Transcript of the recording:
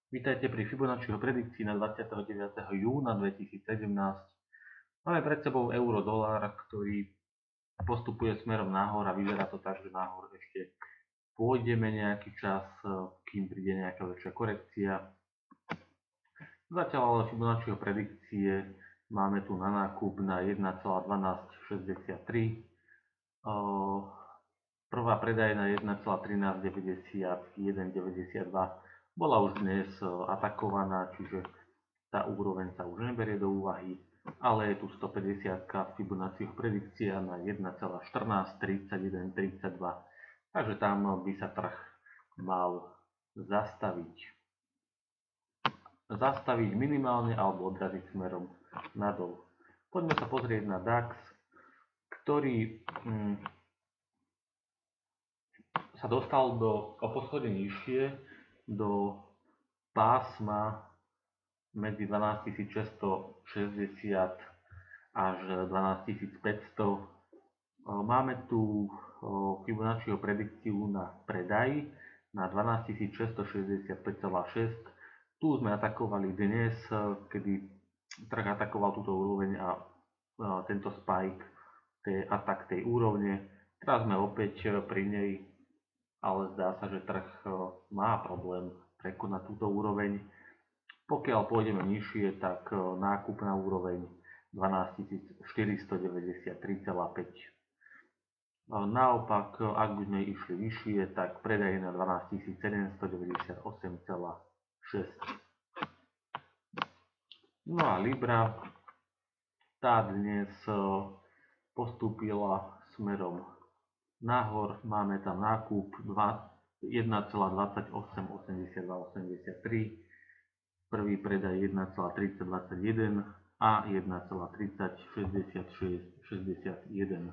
Vítajte pri Fibonacciho predikcii na 29. júna 2017. Máme pred sebou euro-dolár, ktorý postupuje smerom nahor a vyzerá to tak, že nahor ešte pôjdeme nejaký čas, kým príde nejaká väčšia korekcia. Zatiaľ ale Fibonacciho predikcie máme tu na nákup na 1,1263. Prvá predaj na 1,1390, 1,92 bola už dnes atakovaná, čiže tá úroveň sa už neberie do úvahy, ale je tu 150 Fibonacciho predikcia na 1,1431,32, takže tam by sa trh mal zastaviť minimálne alebo odraziť smerom nadol. Poďme sa pozrieť na DAX, ktorý sa dostal o poschodie nižšie do pásma medzi 12660 až 12500. Máme tu Fibonacciho predikciu na predaj na 12665,6. Tu sme atakovali dnes, kedy trh atakoval túto úroveň a tento spike, atak tej úrovne. Teraz sme opäť pri nej, ale zdá sa, že trh má problém prekonať túto úroveň. Pokiaľ pôjdeme nižšie, tak nákup na úroveň 12493,5. Naopak, ak by sme išli vyššie, tak predaj na 12798,6. No a Libra, tá dnes postúpila smerom nahor, máme tam nákup 1,2882,83, prvý predaj 1,3021 a 1,3066,61.